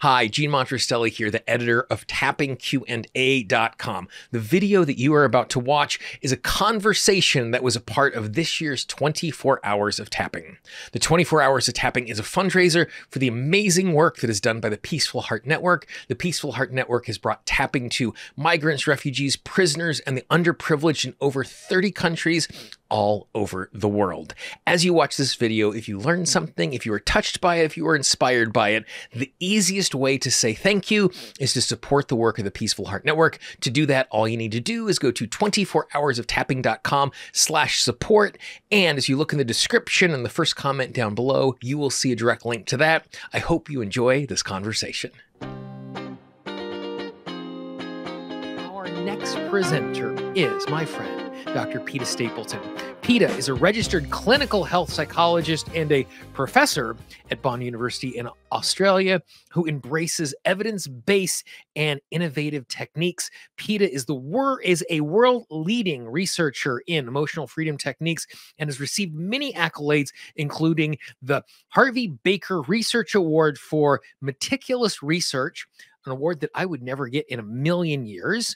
Hi, Gene Monterastelli here, the editor of tappingqa.com. The video that you are about to watch is a conversation that was a part of this year's 24 Hours of Tapping. The 24 Hours of Tapping is a fundraiser for the amazing work that is done by the Peaceful Heart Network. The Peaceful Heart Network has brought tapping to migrants, refugees, prisoners, and the underprivileged in over 30 countries all over the world. As you watch this video, if you learned something, if you were touched by it, if you were inspired by it, the easiest way to say thank you is to support the work of the Peaceful Heart Network. To do that, all you need to do is go to 24hoursoftapping.com/support. And as you look in the description and the first comment down below, you will see a direct link to that. I hope you enjoy this conversation. Our next presenter is my friend, Dr. Peta Stapleton. Peta is a registered clinical health psychologist and a professor at Bond University in Australia who embraces evidence-based and innovative techniques. Peta is a world-leading researcher in emotional freedom techniques and has received many accolades, including the Harvey Baker Research Award for meticulous research, an award that I would never get in a million years,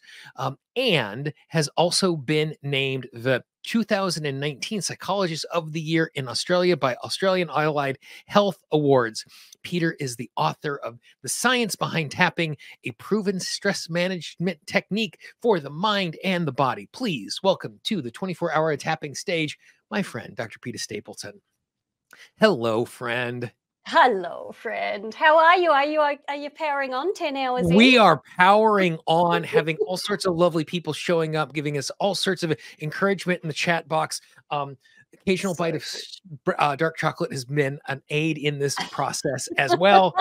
and has also been named the 2019 Psychologist of the Year in Australia by Australian Allied Health Awards. Peta is the author of The Science Behind Tapping, a proven stress management technique for the mind and the body. Please welcome to the 24-hour tapping stage, my friend, Dr. Peta Stapleton. Hello, friend. Hello, friend. How are you? Are you powering on 10 hours in? We are powering on, having all sorts of lovely people showing up, giving us all sorts of encouragement in the chat box. Occasional bite of dark chocolate has been an aid in this process as well.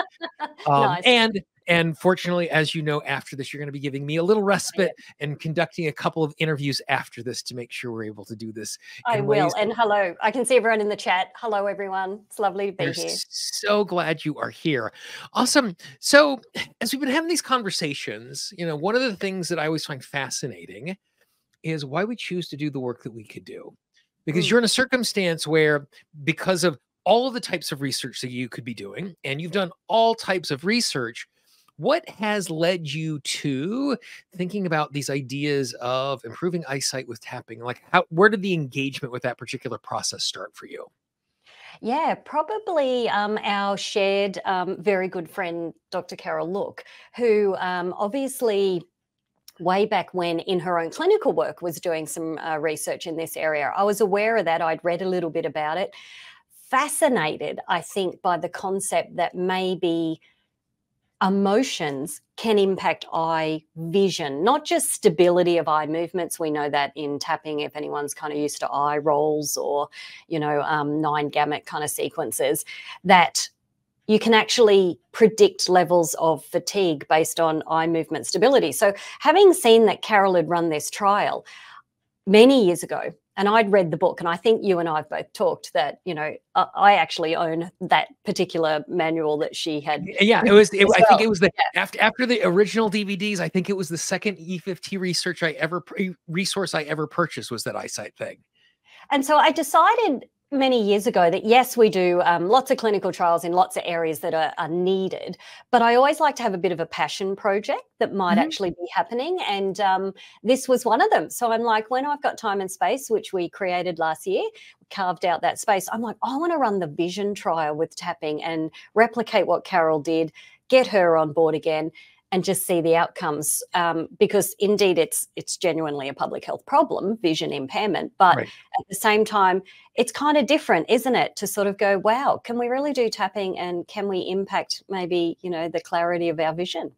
Nice. And fortunately, as you know, after this, you're going to be giving me a little respite and conducting a couple of interviews after this to make sure we're able to do this. I will. And hello. I can see everyone in the chat. Hello, everyone. It's lovely to be here. So glad you are here. Awesome. So as we've been having these conversations, one of the things that I always find fascinating is why we choose to do the work that we could do. Because you're in a circumstance where, because of all of the types of research that you could be doing, and you've done all types of research, what has led you to thinking about these ideas of improving eyesight with tapping? Like, where did the engagement with that particular process start for you? Yeah, probably our shared very good friend, Dr. Carol Look, who obviously way back when in her own clinical work was doing some research in this area. I was aware of that. I'd read a little bit about it. Fascinated, I think, by the concept that maybe emotions can impact eye vision, not just stability of eye movements. We know that in tapping, if anyone's kind of used to eye rolls or, 9 gamut kind of sequences, that you can actually predict levels of fatigue based on eye movement stability. So having seen that Carol had run this trial many years ago, and I'd read the book, and I think you and I have both talked that, I actually own that particular manual that she had. Yeah, I think it was after the original DVDs, I think it was the second E50 resource I ever purchased was that Eyesight thing. And so I decided many years ago that, yes, we do lots of clinical trials in lots of areas that are needed, but I always like to have a bit of a passion project that might actually be happening. And this was one of them. So I'm like, when I've got time and space, which we created last year, carved out that space, I'm like, I want to run the vision trial with tapping and replicate what Carol did, get her on board again, and just see the outcomes, because indeed it's genuinely a public health problem, vision impairment. But at the same time, it's kind of different, isn't it? To sort of go, wow, can we really do tapping, and can we impact maybe, the clarity of our vision?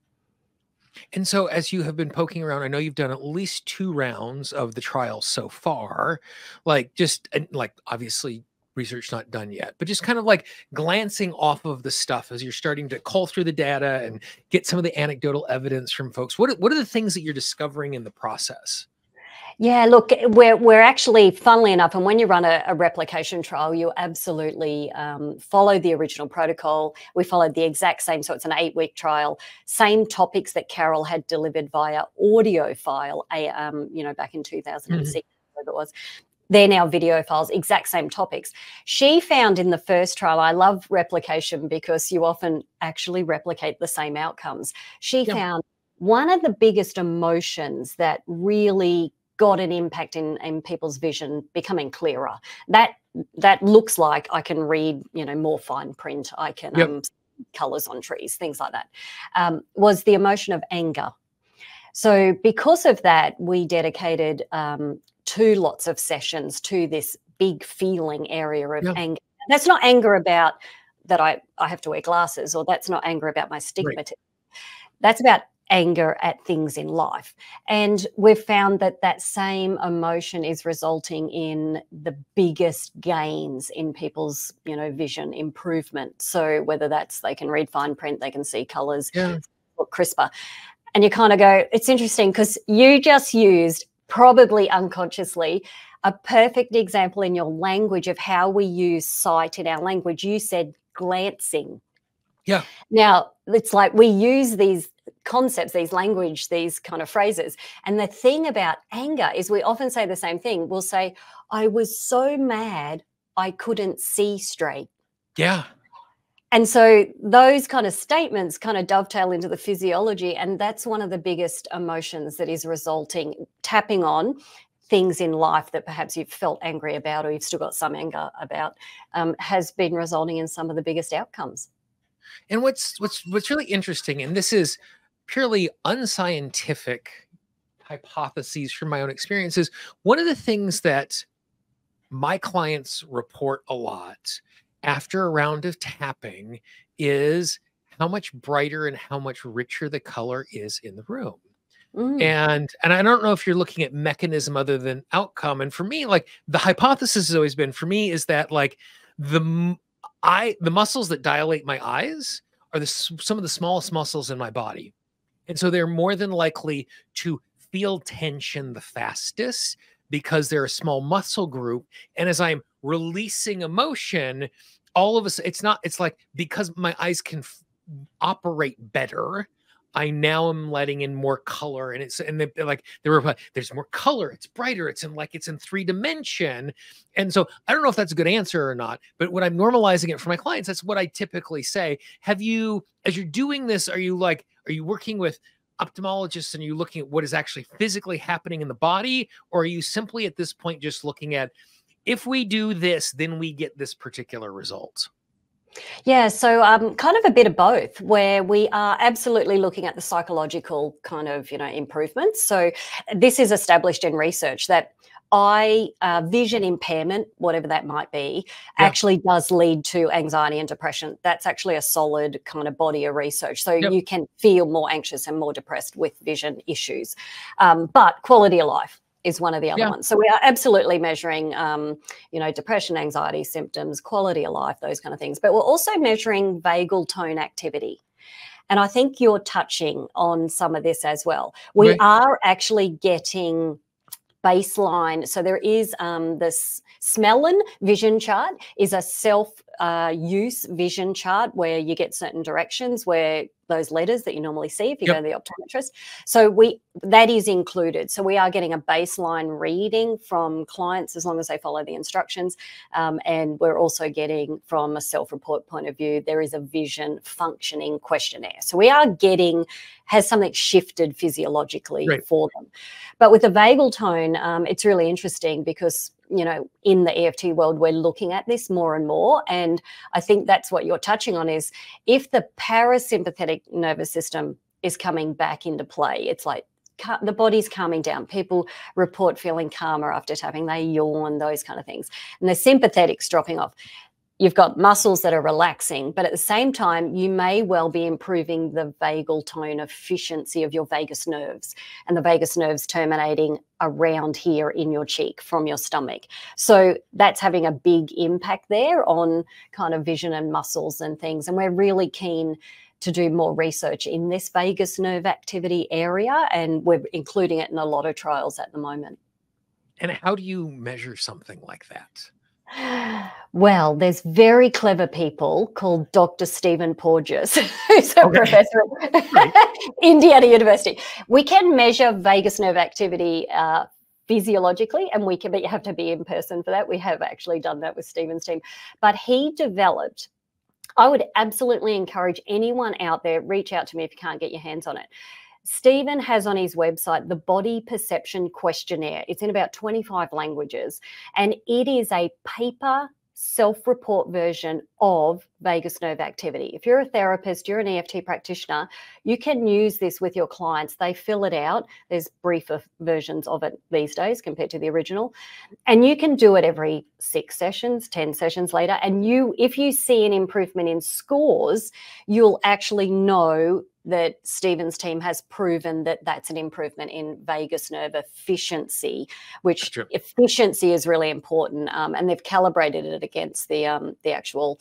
And so as you have been poking around, I know you've done at least 2 rounds of the trial so far, obviously research not done yet, but just kind of like glancing off of the stuff as you're starting to cull through the data and get some of the anecdotal evidence from folks. What are the things that you're discovering in the process? Yeah, look, we're actually, funnily enough, and when you run a replication trial, you absolutely follow the original protocol. We followed the exact same, so it's an 8-week trial, same topics that Carol had delivered via audio file, back in 2006, I believe it was. they're now video files, exact same topics. She found in the first trial, I love replication because you often actually replicate the same outcomes. She found one of the biggest emotions that really got an impact in people's vision becoming clearer. That looks like I can read, more fine print. I can colors on trees, things like that, was the emotion of anger. So because of that, we dedicated 2 lots of sessions to this big feeling area of anger. That's not anger about that I have to wear glasses, or that's not anger about my stigmatism. That's about anger at things in life. And we've found that same emotion is resulting in the biggest gains in people's, vision improvement. So whether that's they can read fine print, they can see colors, look crisper. And you kind of go, it's interesting because you just used, probably unconsciously, a perfect example in your language of how we use sight in our language. You said glancing. Yeah. Now, it's like we use these concepts, these language, these kind of phrases. And the thing about anger is we often say the same thing. We'll say, I was so mad I couldn't see straight. Yeah. And so those kind of statements kind of dovetail into the physiology, and that's one of the biggest emotions that is resulting, tapping on things in life that perhaps you've felt angry about or you've still got some anger about, has been resulting in some of the biggest outcomes. And what's really interesting, and this is purely unscientific hypotheses from my own experiences, one of the things that my clients report a lot after a round of tapping is how much brighter and how much richer the color is in the room. And I don't know if you're looking at mechanism other than outcome. And for me, like the hypothesis has always been for me is that like the muscles that dilate my eyes are some of the smallest muscles in my body. And so they're more than likely to feel tension the fastest because they're a small muscle group. And as I'm releasing emotion, all of us, it's like because my eyes can operate better, I now am letting in more color, and there's more color, it's brighter, it's in 3 dimension. And so I don't know if that's a good answer or not, but when I'm normalizing it for my clients, that's what I typically say. Have you, as you're doing this, are you working with ophthalmologists and you looking at what is actually physically happening in the body, or are you simply at this point just looking at if we do this, then we get this particular result? Yeah, so kind of a bit of both, where we are absolutely looking at the psychological kind of, improvements. So this is established in research that vision impairment, whatever that might be, actually does lead to anxiety and depression. That's actually a solid kind of body of research. So you can feel more anxious and more depressed with vision issues. But quality of life is one of the other ones. So we are absolutely measuring, depression, anxiety symptoms, quality of life, those kind of things. But we're also measuring vagal tone activity. And I think you're touching on some of this as well. We are actually getting baseline. So there is this Smellen vision chart is a self-use vision chart where you get certain directions where those letters that you normally see if you go to the optometrist. So that is included. So we are getting a baseline reading from clients as long as they follow the instructions. And we're also getting, from a self-report point of view, there is a vision functioning questionnaire. So we are getting, has something shifted physiologically for them. But with the vagal tone, it's really interesting because in the EFT world, we're looking at this more and more. And I think that's what you're touching on is if the parasympathetic nervous system is coming back into play, it's like the body's calming down. People report feeling calmer after tapping, they yawn, those kind of things. And the sympathetic's dropping off. You've got muscles that are relaxing, but at the same time, you may well be improving the vagal tone efficiency of your vagus nerves, and the vagus nerves terminating around here in your cheek from your stomach. So that's having a big impact there on kind of vision and muscles and things. And we're really keen to do more research in this vagus nerve activity area, and we're including it in a lot of trials at the moment. And how do you measure something like that? Well, there's very clever people called Dr. Stephen Porges, who's a professor at Indiana University. We can measure vagus nerve activity physiologically, and but you have to be in person for that. We have actually done that with Stephen's team. But he developed, I would absolutely encourage anyone out there, reach out to me if you can't get your hands on it. Stephen has on his website the Body Perception Questionnaire. It's in about 25 languages, and it is a paper self-report version of vagus nerve activity. If you're a therapist, you're an EFT practitioner, you can use this with your clients. They fill it out. There's briefer versions of it these days compared to the original. And you can do it every 6 sessions, 10 sessions later. And if you see an improvement in scores, you'll actually know that Stephen's team has proven that that's an improvement in vagus nerve efficiency, which efficiency is really important. And they've calibrated it against the actual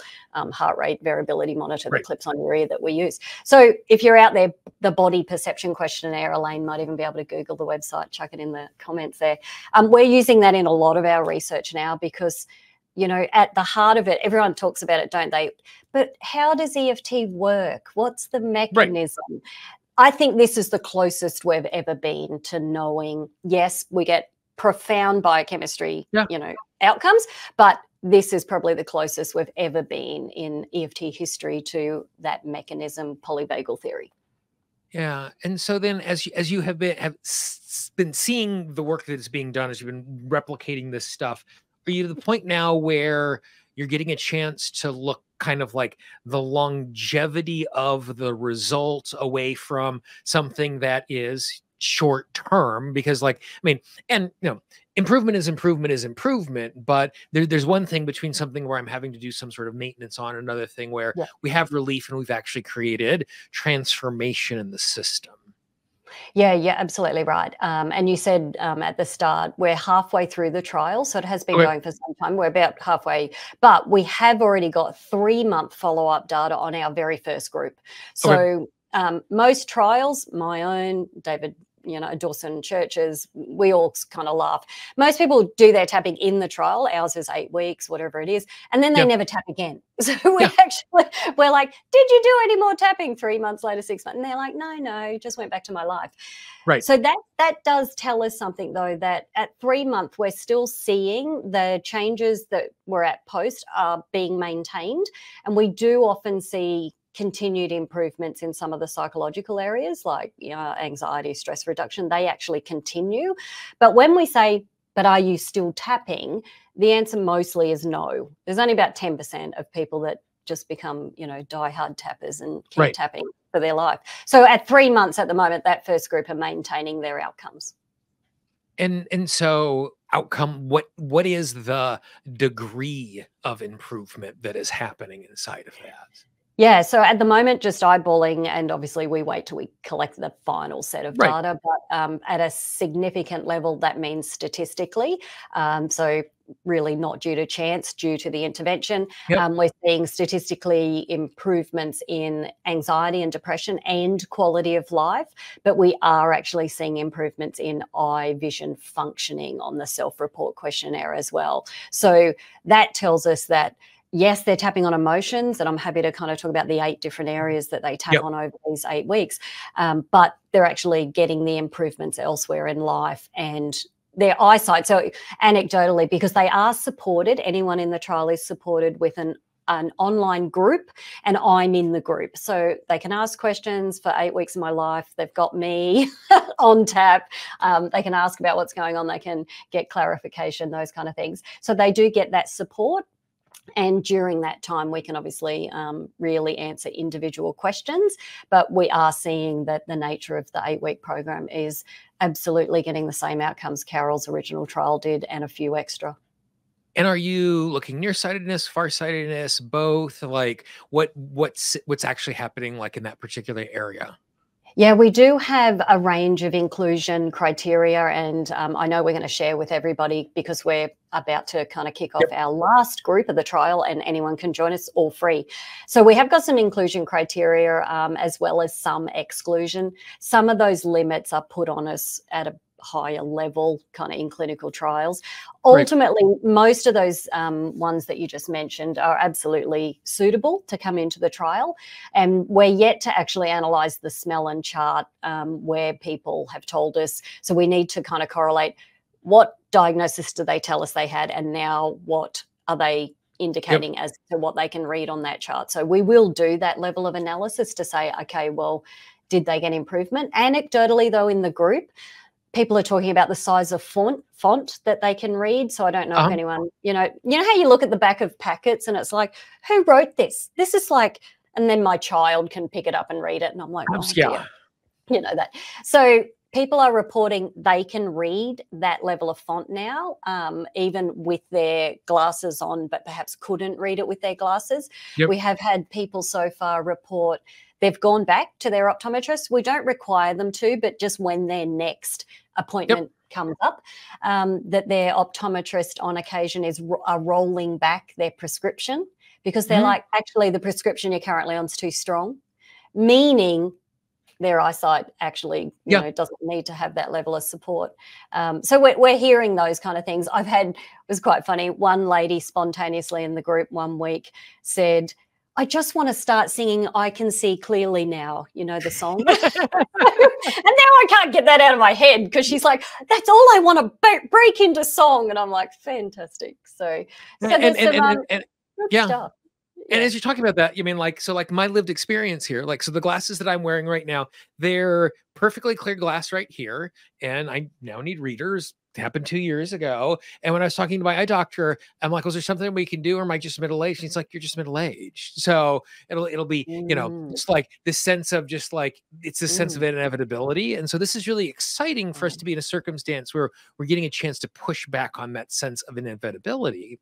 heart rate variability monitor that clips on your ear that we use. So if you're out there, the Body Perception Questionnaire, Elaine might even be able to Google the website, chuck it in the comments there. We're using that in a lot of our research now because, you know, at the heart of it, everyone talks about it, don't they? But how does EFT work? What's the mechanism? Right. I think this is the closest we've ever been to knowing, yes, we get profound biochemistry, you know, outcomes, but this is probably the closest we've ever been in EFT history to that mechanism, polyvagal theory. Yeah. And so then as you have been seeing the work that is being done, as you've been replicating this stuff, are you to the point now where you're getting a chance to look kind of like the longevity of the results away from something that is short term? Because like, I mean, and you know, improvement is improvement, but there's one thing between something where I'm having to do some sort of maintenance on, another thing where we have relief and we've actually created transformation in the system. Yeah, absolutely right. And you said at the start, we're halfway through the trial, so it has been going for some time. We're about halfway, but we have already got 3-month follow-up data on our very first group. So most trials, my own, David, you know, Dawson Church's, we all kind of laugh. Most people do their tapping in the trial. Ours is 8 weeks, whatever it is. And then they never tap again. So we're like, did you do any more tapping 3 months later, 6 months? And they're like, no, just went back to my life. Right. So that does tell us something, though, that at 3 months, we're still seeing the changes that were at post are being maintained. And we do often see continued improvements in some of the psychological areas like, you know, anxiety, stress reduction. They actually continue. But when we say, but are you still tapping? The answer mostly is no. There's only about 10% of people that just become, you know, diehard tappers and keep tapping for their life. So at 3 months at the moment, that first group are maintaining their outcomes. And so outcome, what is the degree of improvement that is happening inside of that? Yeah, so at the moment, just eyeballing, and obviously we wait till we collect the final set of data, but at a significant level, that means statistically. So really not due to chance, due to the intervention. We're seeing statistically improvements in anxiety and depression and quality of life, but we are actually seeing improvements in eye vision functioning on the self-report questionnaire as well. So that tells us that yes, they're tapping on emotions, and I'm happy to kind of talk about the 8 different areas that they tap on over these 8 weeks, but they're actually getting the improvements elsewhere in life and their eyesight. So anecdotally, because they are supported, anyone in the trial is supported with an online group, and I'm in the group. So they can ask questions for 8 weeks of my life. They've got me on tap. They can ask about what's going on. They can get clarification, those kind of things. So they do get that support. And during that time, we can obviously really answer individual questions, but we are seeing that the nature of the 8-week program is absolutely getting the same outcomes Carol's original trial did and a few extra. And are you looking nearsightedness, farsightedness, both? Like what's actually happening like in that particular area? Yeah, we do have a range of inclusion criteria, and I know we're going to share with everybody because we're about to kind of kick off our last group of the trial, and anyone can join us all free. So we have got some inclusion criteria as well as some exclusion. Some of those limits are put on us at a higher level kind of in clinical trials. Ultimately, most of those ones that you just mentioned are absolutely suitable to come into the trial. And we're yet to actually analyse the smell and chart where people have told us. So we need to kind of correlate what diagnosis do they tell us they had, and now what are they indicating as to what they can read on that chart. So we will do that level of analysis to say, okay, well, did they get improvement? Anecdotally, though, in the group, people are talking about the size of font that they can read. So I don't know if anyone, you know how you look at the back of packets and it's like, who wrote this? This is like, and then my child can pick it up and read it. And I'm like, oh, dear. You know that. So people are reporting they can read that level of font now, even with their glasses on, but perhaps couldn't read it with their glasses. We have had people so far report they've gone back to their optometrist. We don't require them to, but just when their next appointment comes up, that their optometrist on occasion are rolling back their prescription because they're like, actually, the prescription you're currently on is too strong, meaning their eyesight actually you know, doesn't need to have that level of support. So we're hearing those kind of things. It was quite funny. One lady spontaneously in the group one week said, I just want to start singing I Can See Clearly Now, you know, the song. And now I can't get that out of my head because she's like, that's all I want to break into song. And I'm like, fantastic. So there's some good stuff. And as you're talking about that, you mean like my lived experience here, so the glasses that I'm wearing right now, they're perfectly clear glass right here. And I now need readers. It happened 2 years ago. And when I was talking to my eye doctor, I'm like, was there something we can do? Or am I just middle-aged? And he's like, you're just middle-aged. So it'll be, you know, just like this sense of just like, it's a sense of inevitability. And so this is really exciting for us to be in a circumstance where we're getting a chance to push back on that sense of inevitability.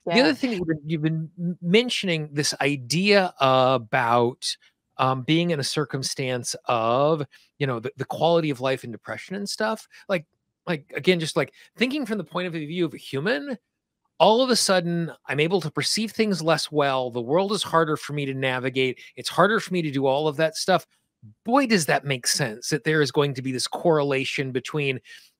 The other thing that you've been mentioning, this idea about being in a circumstance of, you know, the quality of life and depression and stuff, like again, just like thinking from the point of view of a human, all of a sudden I'm able to perceive things less well. The world is harder for me to navigate. It's harder for me to do all of that stuff. Boy, does that make sense that there is going to be this correlation between,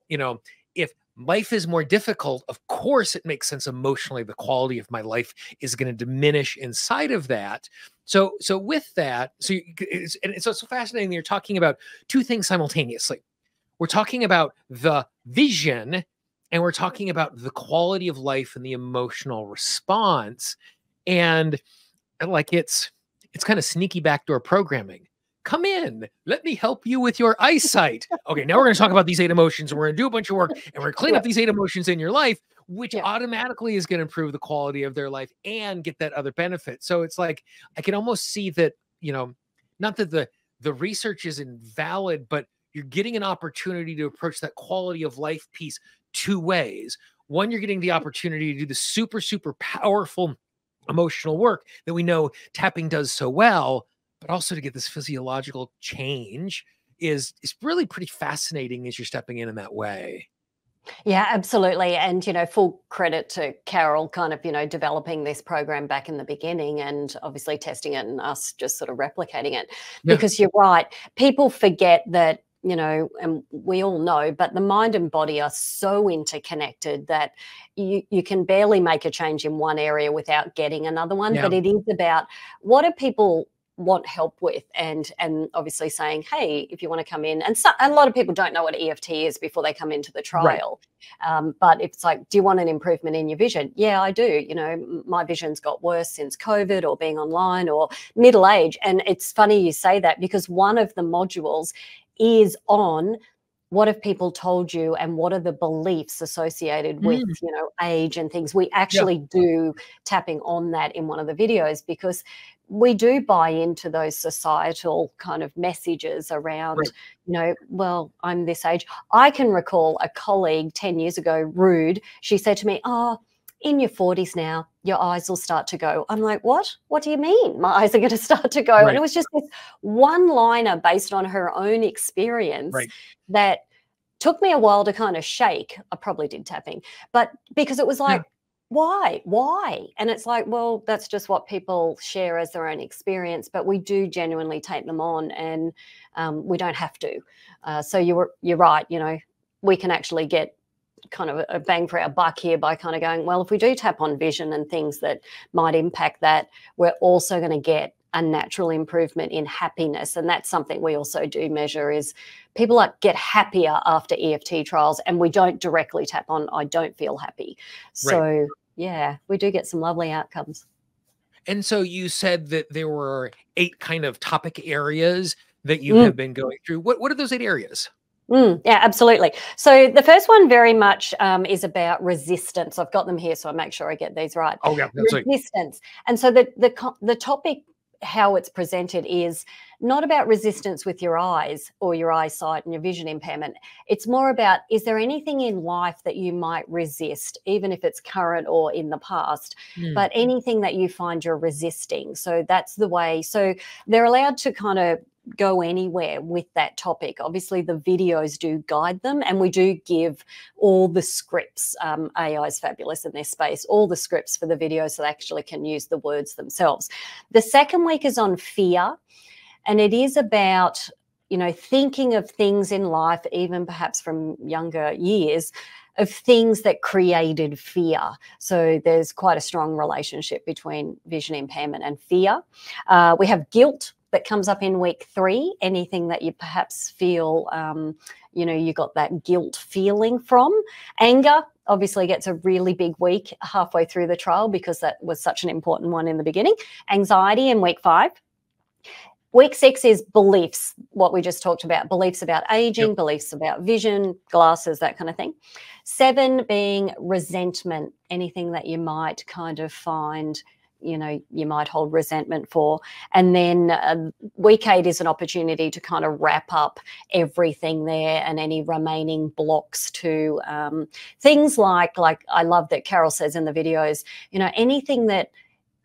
you know, if life is more difficult, of course, it makes sense emotionally. The quality of my life is going to diminish inside of that. So with that, it's so fascinating that you're talking about two things simultaneously. We're talking about the vision and we're talking about the quality of life and the emotional response. And like, it's kind of sneaky backdoor programming. Come in, let me help you with your eyesight. Okay, now we're going to talk about these 8 emotions and we're going to do a bunch of work and we're going to clean up these 8 emotions in your life, which automatically is going to improve the quality of their life and get that other benefit. So it's like, I can almost see that, you know, not that the research is invalid, but you're getting an opportunity to approach that quality of life piece 2 ways. One, you're getting the opportunity to do the super, super powerful emotional work that we know tapping does so well, but also to get this physiological change is really pretty fascinating as you're stepping in that way. Yeah, absolutely. And, you know, full credit to Carol kind of, you know, developing this program back in the beginning and obviously testing it and us just sort of replicating it. Because you're right. People forget that, you know, and we all know, but the mind and body are so interconnected that you can barely make a change in one area without getting another one. But it is about what do people want help with, and obviously saying, hey, if you want to come in, and a lot of people don't know what EFT is before they come into the trial. But if it's like, do you want an improvement in your vision? Yeah, I do. You know, my vision's got worse since COVID or being online or middle age. And it's funny you say that because one of the modules is on what have people told you and what are the beliefs associated with, you know, age and things. We actually do tapping on that in one of the videos because we do buy into those societal kind of messages around, you know, well, I'm this age. I can recall a colleague 10 years ago, rude. She said to me, oh, in your 40s now, your eyes will start to go. I'm like, what? What do you mean my eyes are going to start to go? And it was just this one-liner based on her own experience that took me a while to kind of shake. I probably did tapping, but because it was like, why? And it's like, well, that's just what people share as their own experience, but we do genuinely take them on and we don't have to. So you're right. You know, we can actually get kind of a bang for our buck here by kind of going, well, if we do tap on vision and things that might impact that, we're also going to get a natural improvement in happiness. And that's something we also do measure, is people get happier after EFT trials, and we don't directly tap on, I don't feel happy. So Right. yeah, we do get some lovely outcomes. And so you said that there were 8 kind of topic areas that you Mm. have been going through. What are those 8 areas? Yeah, absolutely. So the first one very much is about resistance. I've got them here, so I make sure I get these right. Oh, yeah, that's right. Resistance. And so the topic, how it's presented, is not about resistance with your eyes or your eyesight and your vision impairment. It's more about, is there anything in life that you might resist, even if it's current or in the past, but anything that you find you're resisting. So that's the way. So they're allowed to kind of go anywhere with that topic. Obviously, the videos do guide them, and we do give all the scripts. AI is fabulous in this space, all the scripts for the videos, so they actually can use the words themselves. The second week is on fear, and it is about, you know, thinking of things in life, even perhaps from younger years, of things that created fear. So there's quite a strong relationship between vision impairment and fear. We have guilt that comes up in week 3, anything that you perhaps feel, you know, you got that guilt feeling from. Anger obviously gets a really big week halfway through the trial, because that was such an important one in the beginning. Anxiety in week 5. Week 6 is beliefs, what we just talked about, beliefs about aging, beliefs about vision, glasses, that kind of thing. 7 being resentment, anything that you might kind of find, you know, you might hold resentment for. And then week 8 is an opportunity to kind of wrap up everything there and any remaining blocks to things like I love that Carol says in the videos, you know, anything that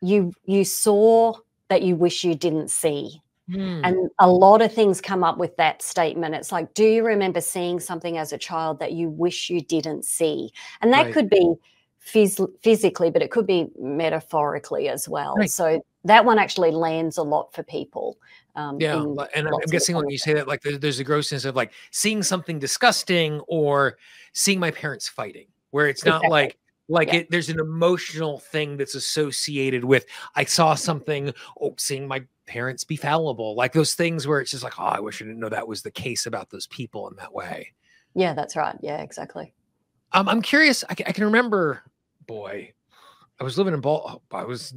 you saw that you wish you didn't see. And a lot of things come up with that statement. It's like, do you remember seeing something as a child that you wish you didn't see? And that could be physically, but it could be metaphorically as well. Right. So that one actually lands a lot for people. Yeah, and I'm guessing when you say that, like, there's a grossness of like seeing something disgusting or seeing my parents fighting, where it's not Exactly. like there's an emotional thing that's associated with, I saw something, seeing my parents be fallible, like those things where it's just like, oh, I wish I didn't know that was the case about those people in that way. Yeah, that's right. Yeah, exactly. I'm curious. I can remember, boy, I was living in I was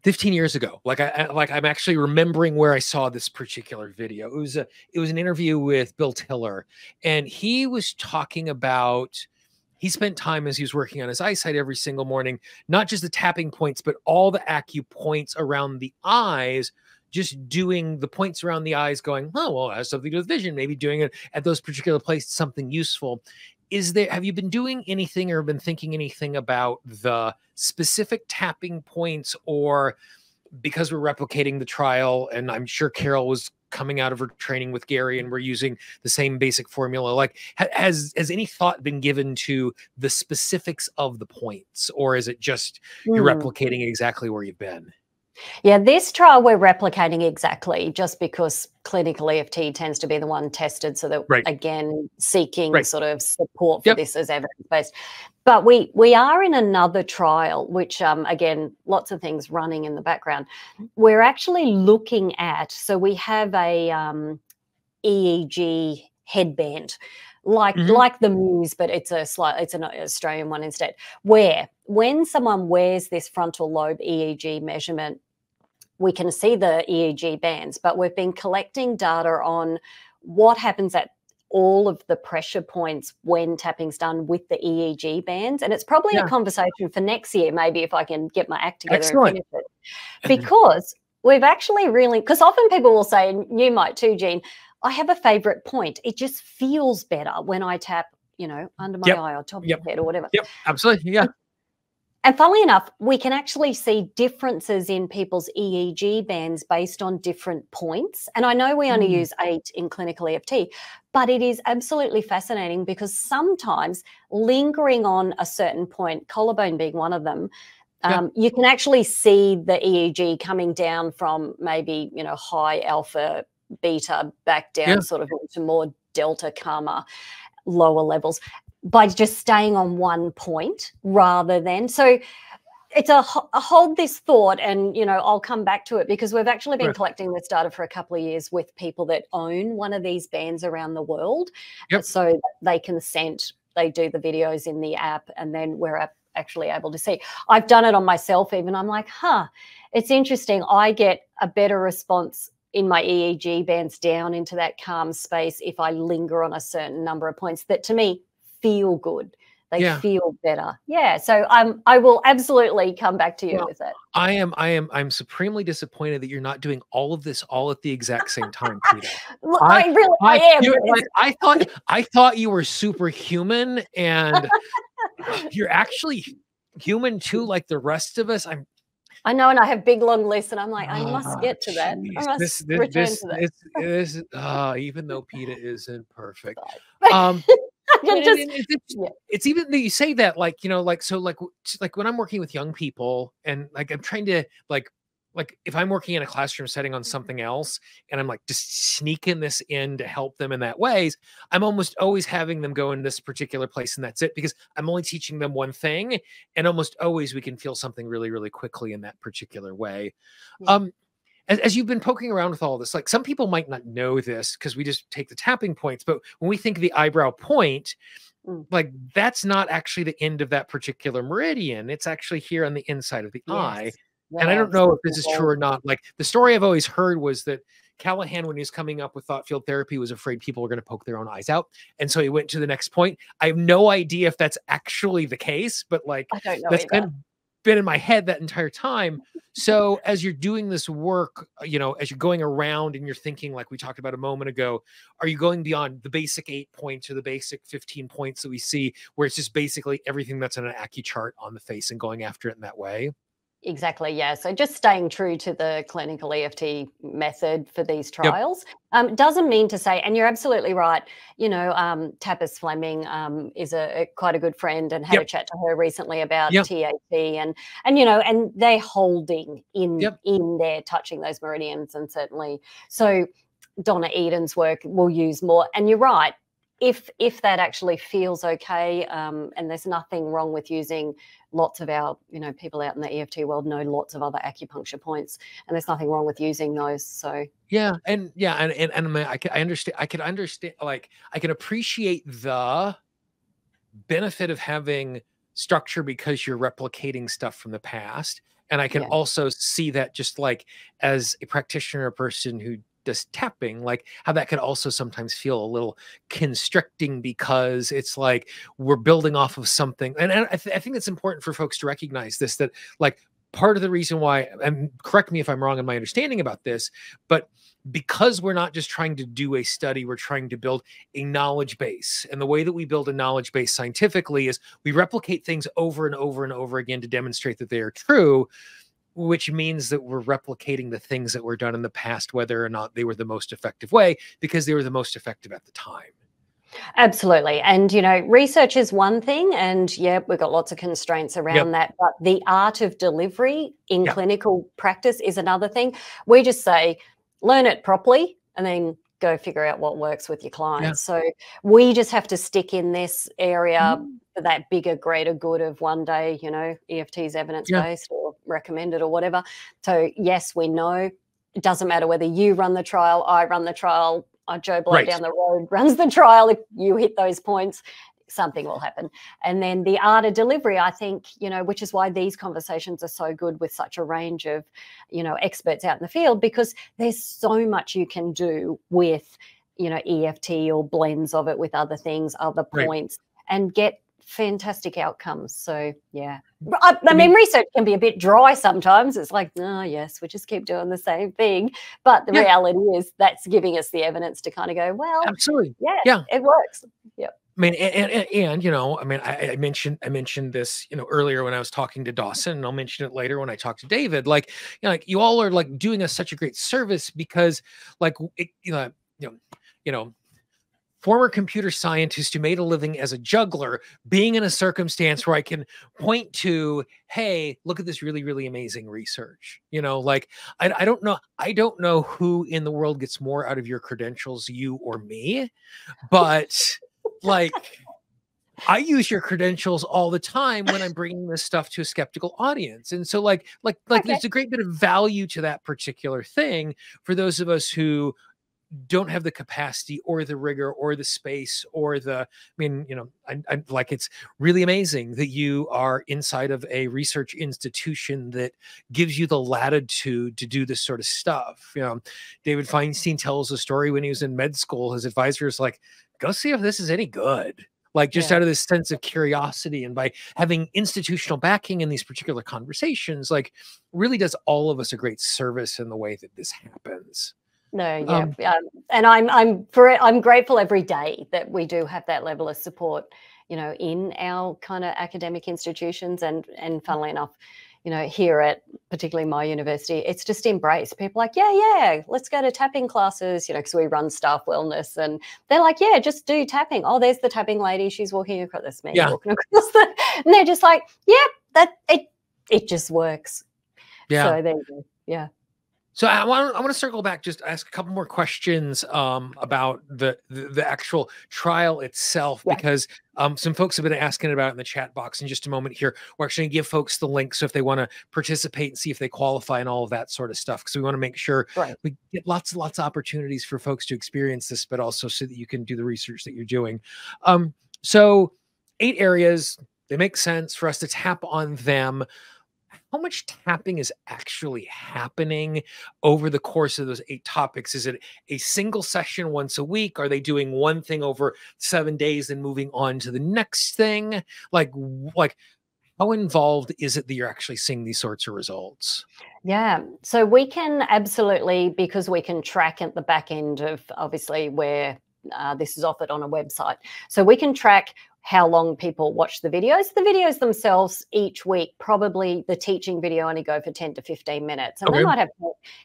15 years ago. I'm actually remembering where I saw this particular video. It was an interview with Bill Tiller, and he was talking about, he spent time as he was working on his eyesight every single morning, not just the tapping points, but all the acupoints around the eyes, just doing the points around the eyes, going, oh, well, it has something to do with vision, maybe doing it at those particular places, something useful. Have you been doing anything or been thinking anything about the specific tapping points, or because we're replicating the trial, and I'm sure Carol was coming out of her training with Gary and we're using the same basic formula, like has any thought been given to the specifics of the points, or is it just you're replicating exactly where you've been? Yeah, this trial we're replicating exactly, just because clinical EFT tends to be the one tested, so that again, seeking sort of support for this as evidence-based. But we are in another trial, which again, lots of things running in the background. We're actually looking at, so we have a EEG headband, like the Muse, but it's an Australian one instead, where when someone wears this frontal lobe EEG measurement, we can see the EEG bands, but we've been collecting data on what happens at all of the pressure points when tapping's done with the EEG bands. And it's probably a conversation for next year, maybe, if I can get my act together and finish it. Because we've actually really, because often people will say, and you might too, Jean, I have a favorite point. It just feels better when I tap, you know, under my eye or top of the head or whatever. Yep, absolutely, yeah. And funnily enough, we can actually see differences in people's EEG bands based on different points. And I know we only use 8 in clinical EFT, but it is absolutely fascinating, because sometimes lingering on a certain point, collarbone being one of them, you can actually see the EEG coming down from maybe, you know, high alpha, beta, back down sort of into more delta, gamma, lower levels, by just staying on one point rather than. So it's a hold this thought, and I'll come back to it, because we've actually been collecting this data for a couple of years with people that own one of these bands around the world. So they consent, they do the videos in the app, and then we're actually able to see. I've done it on myself even. I'm like, it's interesting. I get a better response in my EEG bands down into that calm space if I linger on a certain number of points that to me feel good. They feel better. Yeah. So I will absolutely come back to you with that. I'm supremely disappointed that you're not doing all of this all at the exact same time, Peta. I am. I thought you were superhuman, and you're actually human too, like the rest of us. I know, and I have big long lists, and I'm like, I must get to that. I must return to that. Even though Peta isn't perfect. It's even that you say that, like when I'm working with young people, and like I'm trying to like if I'm working in a classroom setting on something else, and I'm like just sneaking this in to help them in that ways, I'm almost always having them go in this particular place, and that's it, because I'm only teaching them one thing, and almost always we can feel something really, really quickly in that particular way. As you've been poking around with all this, like some people might not know this because we just take the tapping points, but when we think of the eyebrow point, like that's not actually the end of that particular meridian. It's actually here on the inside of the eye. And I don't know if this is true or not. Like the story I've always heard was that Callahan, when he was coming up with thought field therapy, was afraid people were going to poke their own eyes out. And so he went to the next point. I have no idea if that's actually the case, but like I don't know that's kind of been in my head that entire time. So as you're doing this work, as you're going around and you're thinking, like we talked about a moment ago, are you going beyond the basic 8 points or the basic 15 points that we see, where it's just basically everything that's on an AccuChart on the face and going after it in that way? Exactly. Yeah. So just staying true to the clinical EFT method for these trials doesn't mean to say, and you're absolutely right. Tapas Fleming is quite a good friend, and had a chat to her recently about TAT, and they're holding in there, touching those meridians, and certainly so. Donna Eden's work will use more, and you're right. If that actually feels okay, and there's nothing wrong with using lots of our, people out in the EFT world know lots of other acupuncture points, and there's nothing wrong with using those. So and I understand. I can understand. Like I can appreciate the benefit of having structure because you're replicating stuff from the past, and I can also see that just like as a practitioner, a person who does tapping, like how that can also sometimes feel a little constricting, because it's like we're building off of something. And I think it's important for folks to recognize this, that like part of the reason why, and correct me if I'm wrong in my understanding about this, but because we're not just trying to do a study, we're trying to build a knowledge base. And the way that we build a knowledge base scientifically is we replicate things over and over and over again to demonstrate that they are true, which means that we're replicating the things that were done in the past, whether or not they were the most effective way, because they were the most effective at the time. Absolutely. And, research is one thing, and we've got lots of constraints around that, but the art of delivery in clinical practice is another thing. We just say, learn it properly, and then go figure out what works with your clients. So we just have to stick in this area for that bigger, greater good of one day, EFT is evidence-based or recommended or whatever. So yes, we know it doesn't matter whether you run the trial, I run the trial, Joe Blow down the road runs the trial. If you hit those points, something will happen. And then the art of delivery, I think, which is why these conversations are so good with such a range of, experts out in the field, because there's so much you can do with, EFT or blends of it with other things, other points, and get fantastic outcomes. So, I mean, research can be a bit dry sometimes. It's like, oh, yes, we just keep doing the same thing. But the reality is that's giving us the evidence to kind of go, well, absolutely. It works. Yeah. I mean, I mentioned this, earlier when I was talking to Dawson, and I'll mention it later when I talk to David. Like, you all are like doing us such a great service, because, like, former computer scientist who made a living as a juggler, being in a circumstance where I can point to, hey, look at this really, really amazing research. Like I don't know who in the world gets more out of your credentials, you or me, but like I use your credentials all the time when I'm bringing this stuff to a skeptical audience. And so Okay. there's a great bit of value to that particular thing for those of us who don't have the capacity or the rigor or the space or I mean, I like, it's really amazing that you are inside of a research institution that gives you the latitude to do this sort of stuff. David Feinstein tells a story when he was in med school. His advisor is like, go see if this is any good. Like, just out of this sense of curiosity, and by having institutional backing in these particular conversations, like, really does all of us a great service in the way that this happens. No, and I'm grateful every day that we do have that level of support, in our kind of academic institutions, and funnily enough, here at particularly my university, it's just embraced. People are like, yeah, let's go to tapping classes, because we run staff wellness, and they're like, yeah, just do tapping. Oh, there's the tapping lady. She's walking across. That's me walking across and they're just like, yeah, it just works. Yeah. So there you go. Yeah. So I want to circle back, just ask a couple more questions about the actual trial itself, because some folks have been asking about it in the chat box. In just a moment here, we're actually going to give folks the link, so if they want to participate and see if they qualify and all of that sort of stuff, because we want to make sure we get lots of opportunities for folks to experience this, but also so that you can do the research that you're doing. So 8 areas, they make sense for us to tap on them. How much tapping is actually happening over the course of those 8 topics? Is it a single session once a week? Are they doing one thing over 7 days and moving on to the next thing? Like how involved is it that you're actually seeing these sorts of results? Yeah, so we can absolutely, because we can track at the back end of obviously where this is offered on a website. So we can track how long people watch the videos. The videos themselves each week, probably the teaching video only go for 10 to 15 minutes. And they might have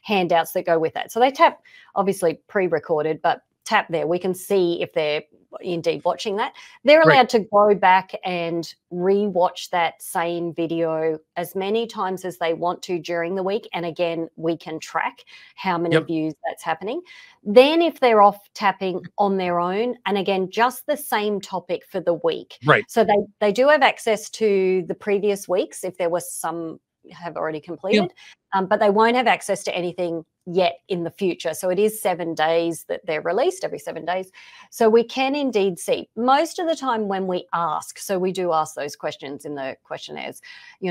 handouts that go with that. So they tap, obviously pre-recorded, but tap there. We can see if they're indeed watching that. They're allowed to go back and re-watch that same video as many times as they want to during the week. And again, we can track how many views that's happening. Then if they're off tapping on their own, and again, just the same topic for the week. So they do have access to the previous weeks if there was some have already completed, but they won't have access to anything yet in the future. So it is 7 days that they're released, every 7 days. So we can indeed see most of the time when we ask, so we do ask those questions in the questionnaires,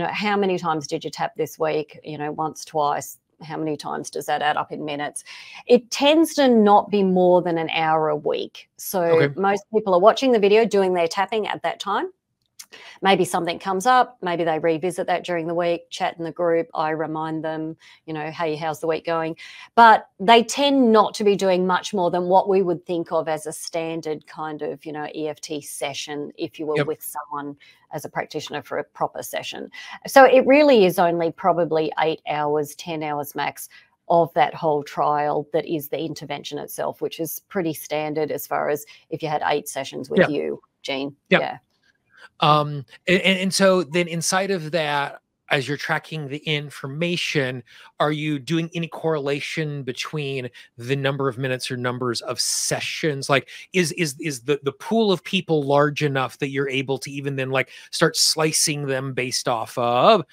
how many times did you tap this week? Once, twice. How many times does that add up in minutes? It tends to not be more than an hour a week. So most people are watching the video, doing their tapping at that time. Maybe something comes up, maybe they revisit that during the week, chat in the group, I remind them, hey, how's the week going? But they tend not to be doing much more than what we would think of as a standard kind of, EFT session, if you will, with someone as a practitioner for a proper session. So it really is only probably 8 hours, 10 hours max of that whole trial that is the intervention itself, which is pretty standard as far as if you had 8 sessions with you, Jean. And so then inside of that, as you're tracking the information, are you doing any correlation between the number of minutes or numbers of sessions? Like, is the pool of people large enough that you're able to even then start slicing them based off of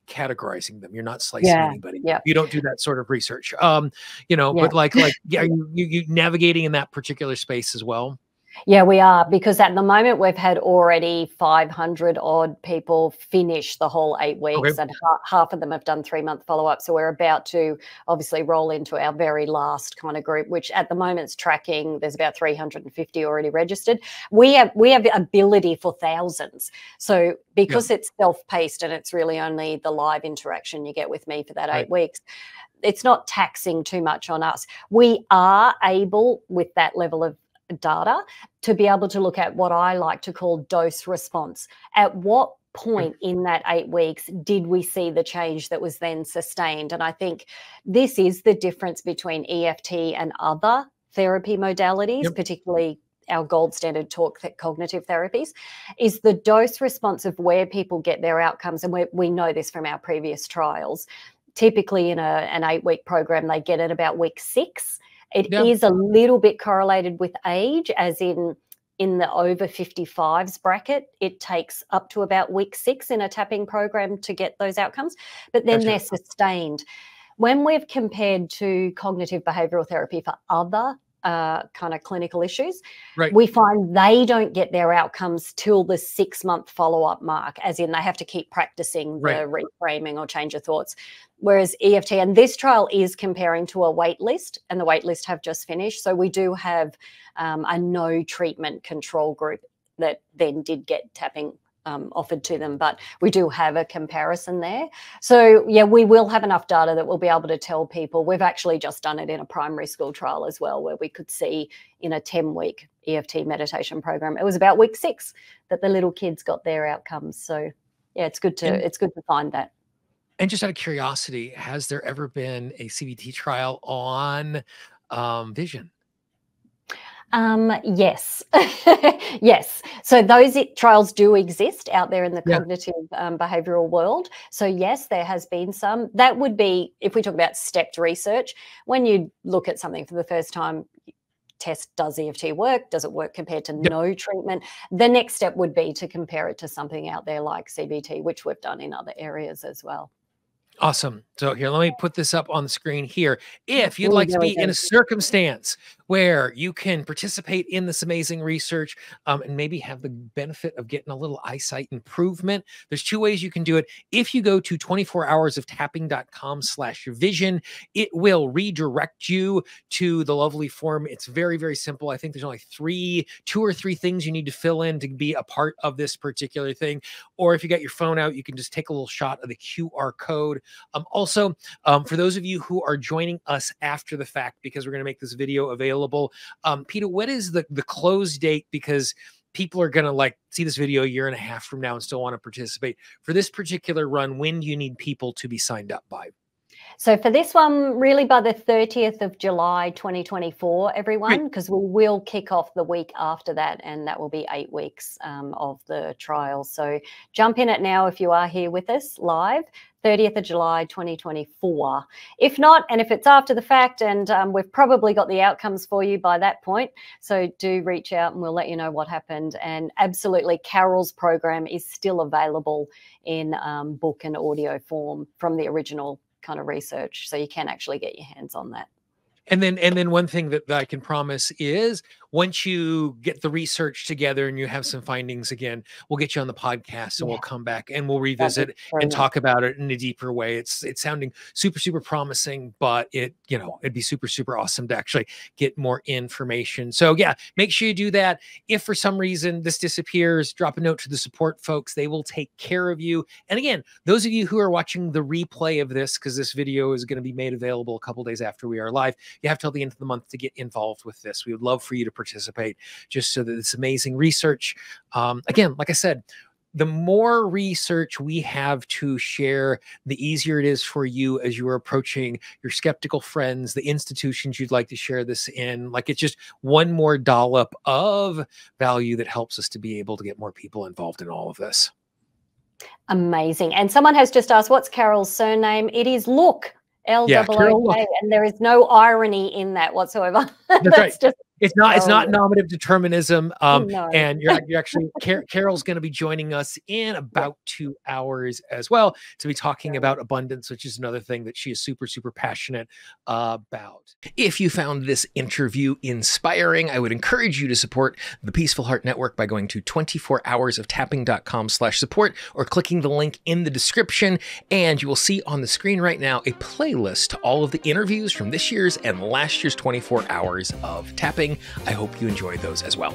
categorizing them? You're not slicing anybody. You don't do that sort of research. But are you navigating in that particular space as well? Yeah, we are, because at the moment we've had already 500 odd people finish the whole 8 weeks, and half of them have done 3-month follow-up. So we're about to obviously roll into our very last kind of group, which at the moment is tracking. There's about 350 already registered. We have ability for thousands. So because it's self-paced and it's really only the live interaction you get with me for that 8 weeks, it's not taxing too much on us. We are able, with that level of data, to be able to look at what I like to call dose response. At what point in that 8 weeks did we see the change that was then sustained? And I think this is the difference between EFT and other therapy modalities, particularly our gold standard talk cognitive therapies, is the dose response of where people get their outcomes. And we know this from our previous trials. Typically in an 8-week program, they get it about week 6. It is a little bit correlated with age, as in in the over 55s bracket, it takes up to about week 6 in a tapping program to get those outcomes, but then they're sustained. When we've compared to cognitive behavioral therapy for other kind of clinical issues, we find they don't get their outcomes till the 6-month follow-up mark, as in they have to keep practicing the reframing or change of thoughts. Whereas EFT, and this trial is comparing to a wait list, and the wait list have just finished. So we do have a no treatment control group that then did get tapping offered to them, but we do have a comparison there. So yeah, we will have enough data that we'll be able to tell people. We've actually just done it in a primary school trial as well, where we could see in a 10-week EFT meditation program, it was about week 6 that the little kids got their outcomes. So yeah, it's good to find that. And just out of curiosity, has there ever been a CBT trial on vision? Yes. Yes. So those trials do exist out there in the cognitive behavioral world. So yes, there has been some. That would be, if we talk about stepped research, when you look at something for the first time, test, does EFT work? Does it work compared to no treatment? The next step would be to compare it to something out there like CBT, which we've done in other areas as well. Awesome. So here, let me put this up on the screen here. If you'd like to be in a circumstance where you can participate in this amazing research and maybe have the benefit of getting a little eyesight improvement, there's 2 ways you can do it. If you go to 24hoursoftapping.com/vision, it will redirect you to the lovely form. It's very, very simple. I think there's only 2 or 3 things you need to fill in to be a part of this particular thing. Or if you got your phone out, you can just take a little shot of the QR code. Also, for those of you who are joining us after the fact, because we're going to make this video available, Peta, what is the close date? Because people are going to see this video a year and a half from now and still want to participate. For this particular run, when do you need people to be signed up by? So for this one, really by the 30th of July, 2024, everyone, because we will kick off the week after that, and that will be 8 weeks of the trial. So jump in it now if you are here with us live. 30th of July, 2024. If not, and if it's after the fact, and we've probably got the outcomes for you by that point, so do reach out and we'll let you know what happened. And absolutely, Carol's program is still available in book and audio form from the original kind of research, so you can actually get your hands on that. And then one thing that I can promise is, once you get the research together and you have some findings again, we'll get you on the podcast and we'll come back and we'll revisit and talk about it in a deeper way. It's sounding super, super promising, but it'd be super, super awesome to actually get more information. So yeah, make sure you do that. If for some reason this disappears, drop a note to the support folks. They will take care of you. And again, those of you who are watching the replay of this, because this video is going to be made available a couple days after we are live, you have till the end of the month to get involved with this. We would love for you to participate, just so that this amazing research, again, like I said, the more research we have to share, the easier it is for you as you are approaching your skeptical friends, the institutions you'd like to share this in. It's just one more dollop of value that helps us to be able to get more people involved in all of this. Amazing. And someone has just asked, what's Carol's surname? It is Look. L-O-O-K, and there is no irony in that whatsoever. That's right. It's not nominative determinism. No. And you're actually, Carol's going to be joining us in about 2 hours as well to be talking about abundance, which is another thing that she is super, super passionate about. If you found this interview inspiring, I would encourage you to support the Peaceful Heart Network by going to 24hoursoftapping.com/support or clicking the link in the description. And you will see on the screen right now a playlist to all of the interviews from this year's and last year's 24 Hours of Tapping. I hope you enjoyed those as well.